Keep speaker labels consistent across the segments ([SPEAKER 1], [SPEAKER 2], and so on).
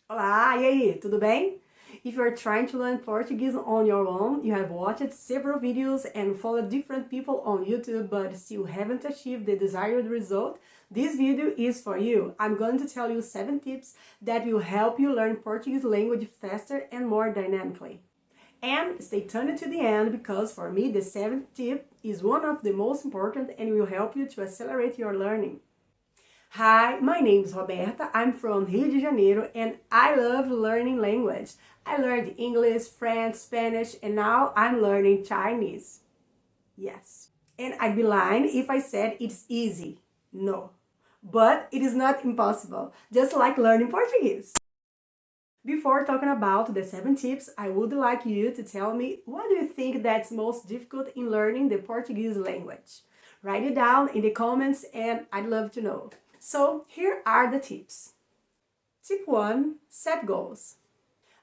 [SPEAKER 1] Olá, e aí, tudo bem? If you're trying to learn Portuguese on your own, you have watched several videos and followed different people on YouTube but still haven't achieved the desired result, this video is for you. I'm going to tell you 7 tips that will help you learn Portuguese language faster and more dynamically. And stay tuned to the end because for me the 7th tip is one of the most important and will help you to accelerate your learning. Hi, my name is Roberta. I'm from Rio de Janeiro and I love learning language. I learned English, French, Spanish, and now I'm learning Chinese. Yes. And I'd be lying if I said it's easy. No. But it is not impossible, just like learning Portuguese. Before talking about the 7 tips, I would like you to tell me what do you think that's most difficult in learning the Portuguese language? Write it down in the comments and I'd love to know. So here are the tips. Tip 1. Set goals.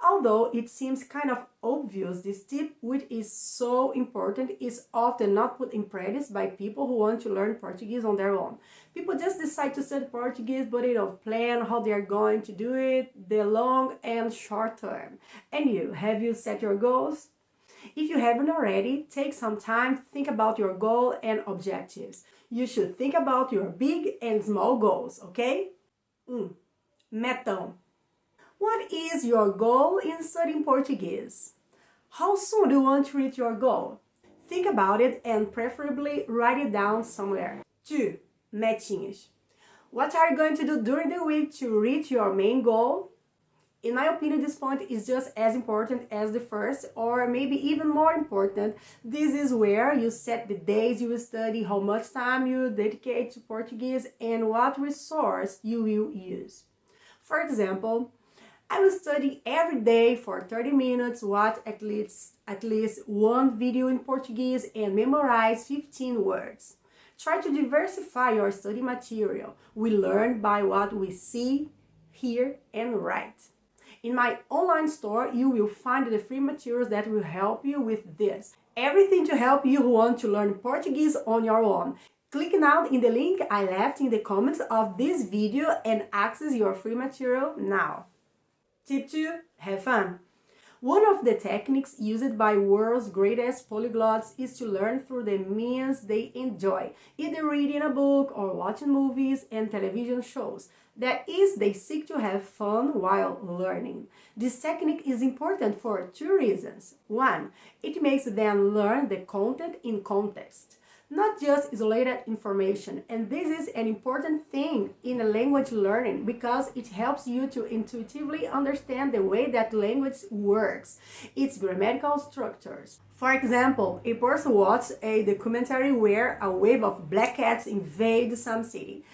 [SPEAKER 1] Although it seems kind of obvious, this tip, which is so important, is often not put in practice by people who want to learn Portuguese on their own. People just decide to study Portuguese, but they don't plan how they are going to do it, the long and short term. And you, have you set your goals? If you haven't already, take some time to think about your goal and objectives. You should think about your big and small goals, okay? Metão. What is your goal in studying Portuguese? How soon do you want to reach your goal? Think about it and preferably write it down somewhere. 2. Metinhas. What are you going to do during the week to reach your main goal? In my opinion, this point is just as important as the first, or maybe even more important. This is where you set the days you will study, how much time you dedicate to Portuguese, and what resource you will use. For example, I will study every day for 30 minutes, watch at least one video in Portuguese, and memorize 15 words. Try to diversify your study material. We learn by what we see, hear, and write. In my online store, you will find the free materials that will help you with this. Everything to help you who want to learn Portuguese on your own. Click now in the link I left in the comments of this video and access your free material now. Tip 2. Have fun. One of the techniques used by world's greatest polyglots is to learn through the means they enjoy, either reading a book or watching movies and television shows. That is, they seek to have fun while learning. This technique is important for 2 reasons. 1. It makes them learn the content in context, not just isolated information. And this is an important thing in language learning because it helps you to intuitively understand the way that language works, its grammatical structures. For example, a person watches a documentary where a wave of black cats invade some city.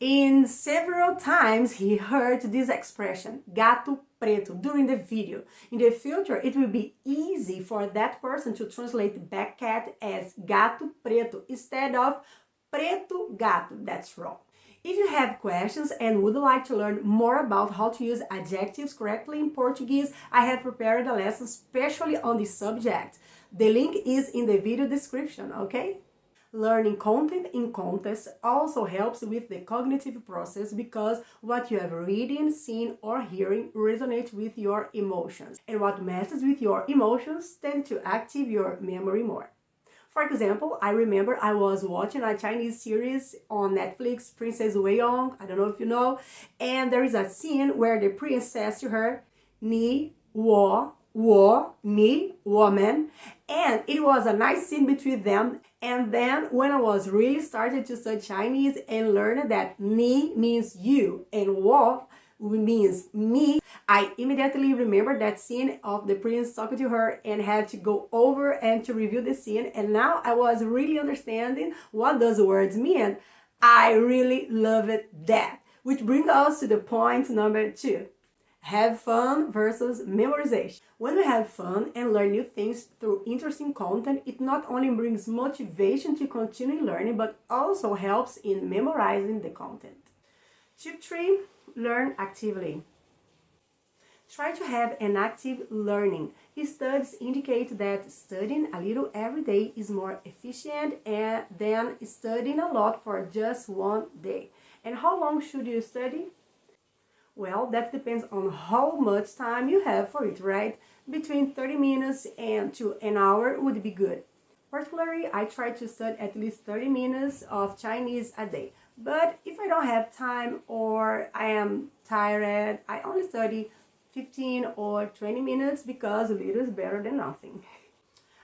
[SPEAKER 1] In several times he heard this expression, gato preto, during the video. In the future, it will be easy for that person to translate black cat as gato preto instead of preto gato. That's wrong. If you have questions and would like to learn more about how to use adjectives correctly in Portuguese, I have prepared a lesson especially on this subject. The link is in the video description, okay? Learning content in context also helps with the cognitive process because what you have reading, seen, or hearing resonates with your emotions. And what messes with your emotions tend to activate your memory more. For example, I remember I was watching a Chinese series on Netflix, Princess Weiyong, I don't know if you know, and there is a scene where the prince says to her, ni, wo, me, woman, and it was a nice scene between them. And then when I was really started to study Chinese and learned that ni means you and wo means me, I immediately remembered that scene of the prince talking to her and had to go over and to review the scene, and now I was really understanding what those words mean. I really loved that. Which brings us to the point number 2. Have fun versus memorization. When we have fun and learn new things through interesting content, it not only brings motivation to continue learning, but also helps in memorizing the content. Tip 3. Learn actively. Try to have an active learning. Studies indicate that studying a little every day is more efficient than studying a lot for just one day. And how long should you study? Well, that depends on how much time you have for it, right? Between 30 minutes and to an hour would be good. Particularly, I try to study at least 30 minutes of Chinese a day. But if I don't have time or I am tired, I only study 15 or 20 minutes because a little is better than nothing.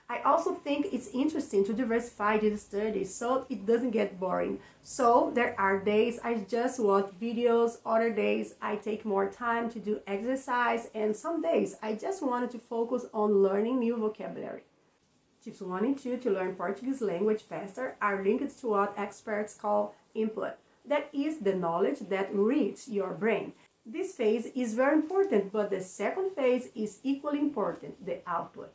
[SPEAKER 1] I also think it's interesting to diversify the studies so it doesn't get boring. So there are days I just watch videos, other days I take more time to do exercise, and some days I just wanted to focus on learning new vocabulary. Tips 1 and 2 to learn Portuguese language faster are linked to what experts call input. That is the knowledge that reaches your brain. This phase is very important, but the second phase is equally important, the output.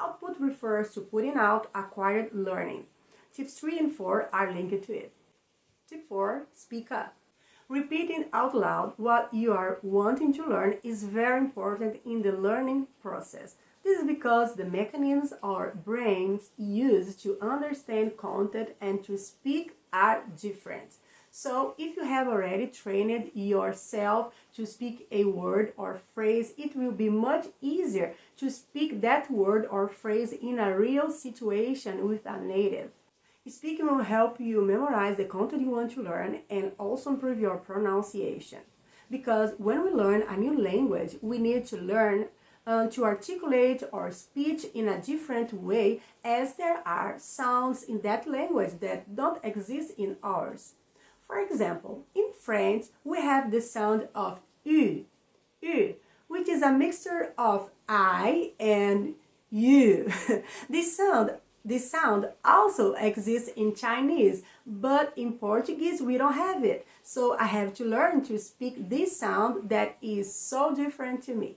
[SPEAKER 1] Output refers to putting out acquired learning. Tips 3 and 4 are linked to it. Tip 4, speak up. Repeating out loud what you are wanting to learn is very important in the learning process. This is because the mechanisms our brains use to understand content and to speak are different. So if you have already trained yourself to speak a word or phrase, it will be much easier to speak that word or phrase in a real situation with a native. Speaking will help you memorize the content you want to learn and also improve your pronunciation. Because when we learn a new language, we need to learn to articulate our speech in a different way, as there are sounds in that language that don't exist in ours. For example, in French, we have the sound of U, which is a mixture of I and you. This sound also exists in Chinese, but in Portuguese we don't have it. So I have to learn to speak this sound that is so different to me.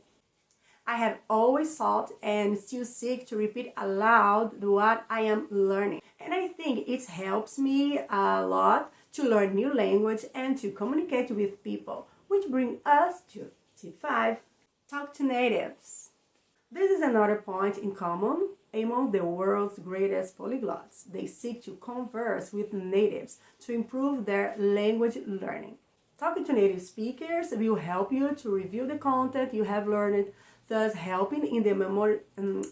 [SPEAKER 1] I have always thought and still seek to repeat aloud what I am learning. And I think it helps me a lot to learn new language and to communicate with people, which brings us to tip 5, talk to natives. This is another point in common among the world's greatest polyglots. They seek to converse with natives to improve their language learning. Talking to native speakers will help you to review the content you have learned, thus helping in the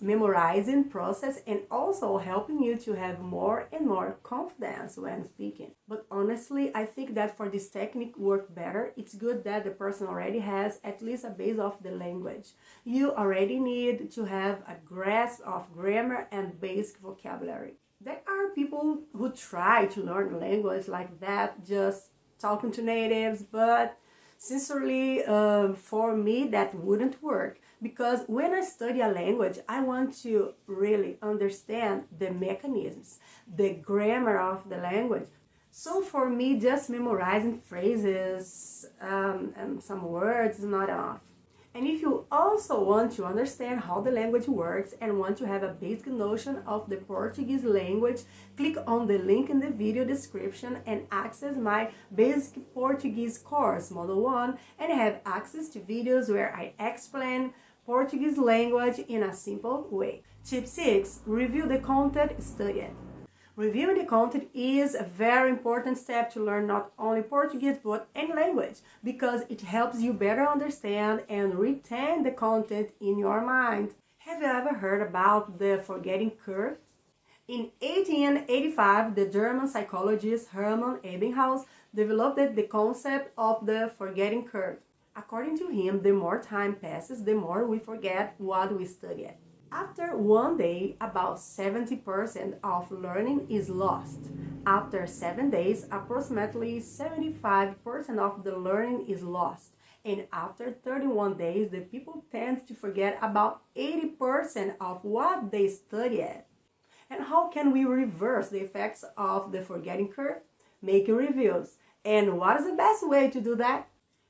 [SPEAKER 1] memorizing process and also helping you to have more and more confidence when speaking. But honestly, I think that for this technique work better, it's good that the person already has at least a base of the language. You already need to have a grasp of grammar and basic vocabulary. There are people who try to learn language like that, just talking to natives, but sincerely, for me, that wouldn't work. Because when I study a language, I want to really understand the mechanisms, the grammar of the language. So for me, just memorizing phrases and some words is not enough. And if you also want to understand how the language works and want to have a basic notion of the Portuguese language, click on the link in the video description and access my Basic Portuguese course, Model 1, and have access to videos where I explain Portuguese language in a simple way. Tip 6. Review the content studied. Reviewing the content is a very important step to learn not only Portuguese but any language, because it helps you better understand and retain the content in your mind. Have you ever heard about the forgetting curve? In 1885, the German psychologist Hermann Ebbinghaus developed the concept of the forgetting curve. According to him, the more time passes, the more we forget what we studied. After one day, about 70% of learning is lost. After 7 days, approximately 75% of the learning is lost. And after 31 days, the people tend to forget about 80% of what they studied. And how can we reverse the effects of the forgetting curve? Making reviews. And what is the best way to do that?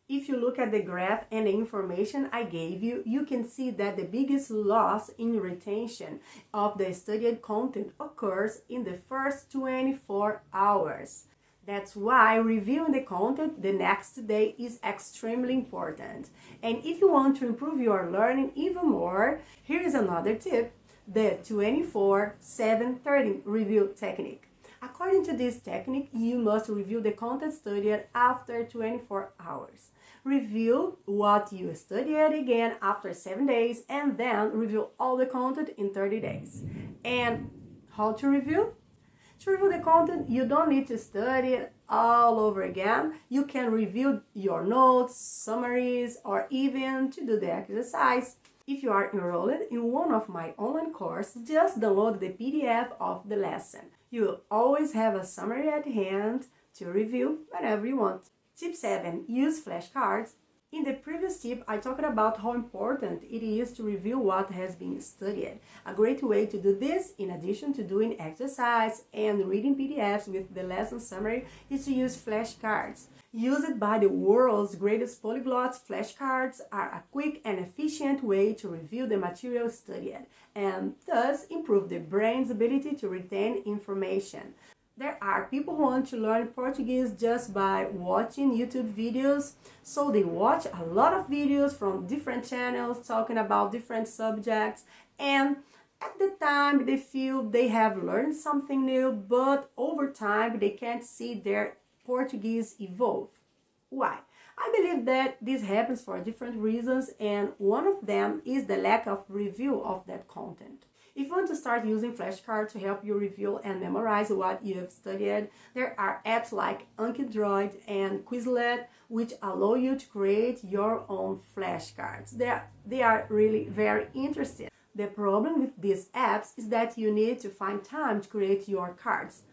[SPEAKER 1] If you look at the graph and the information I gave you, you can see that the biggest loss in retention of the studied content occurs in the first 24 hours. That's why reviewing the content the next day is extremely important. And if you want to improve your learning even more, here is another tip, the 24/7/30 review technique. According to this technique, you must review the content studied after 24 hours. Review what you studied again after 7 days, and then review all the content in 30 days. And how to review? To review the content, you don't need to study it all over again. You can review your notes, summaries, or even to do the exercise. If you are enrolled in one of my online courses, just download the PDF of the lesson. You will always have a summary at hand to review whenever you want. Tip 7. Use flashcards. In the previous tip, I talked about how important it is to review what has been studied. A great way to do this, in addition to doing exercise and reading PDFs with the lesson summary, is to use flashcards. Used by the world's greatest polyglots, flashcards are a quick and efficient way to review the material studied and thus improve the brain's ability to retain information. There are people who want to learn Portuguese just by watching YouTube videos, so they watch a lot of videos from different channels talking about different subjects, and at the time they feel they have learned something new, but over time they can't see their Portuguese evolve. Why? I believe that this happens for different reasons, and one of them is the lack of review of that content. If you want to start using flashcards to help you review and memorize what you have studied, there are apps like Anki and Quizlet which allow you to create your own flashcards. They are really very interesting. The problem with these apps is that you need to find time to create your cards.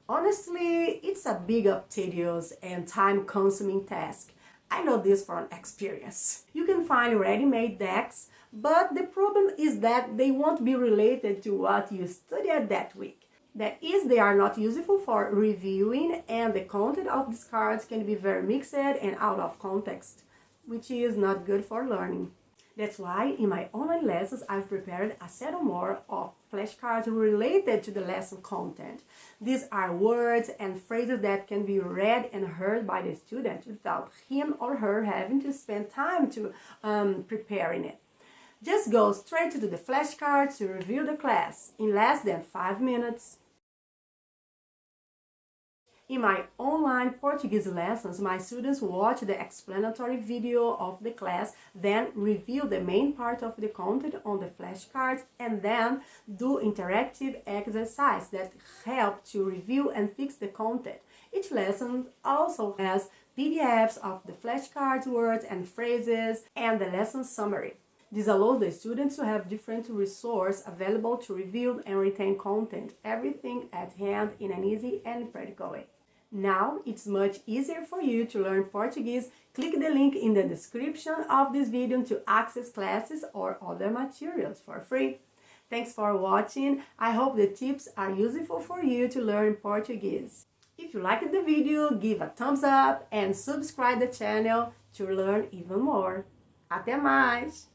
[SPEAKER 1] Honestly, it's a big, tedious, and time-consuming task. I know this from experience. You can find ready-made decks, but the problem is that they won't be related to what you studied that week. That is, they are not useful for reviewing, and the content of these cards can be very mixed and out of context, which is not good for learning. That's why in my online lessons I've prepared a set or more of flashcards related to the lesson content. These are words and phrases that can be read and heard by the student without him or her having to spend time to preparing it. Just go straight to the flashcards to review the class in less than 5 minutes. In my online Portuguese lessons, my students watch the explanatory video of the class, then review the main part of the content on the flashcards, and then do interactive exercises that help to review and fix the content. Each lesson also has PDFs of the flashcards, words and phrases, and the lesson summary. This allows the students to have different resources available to review and retain content, everything at hand in an easy and practical way. Now it's much easier for you to learn Portuguese. Click the link in the description of this video to access classes or other materials for free. Thanks for watching. I hope the tips are useful for you to learn Portuguese. If you liked the video, give a thumbs up and subscribe the channel to learn even more. Até mais!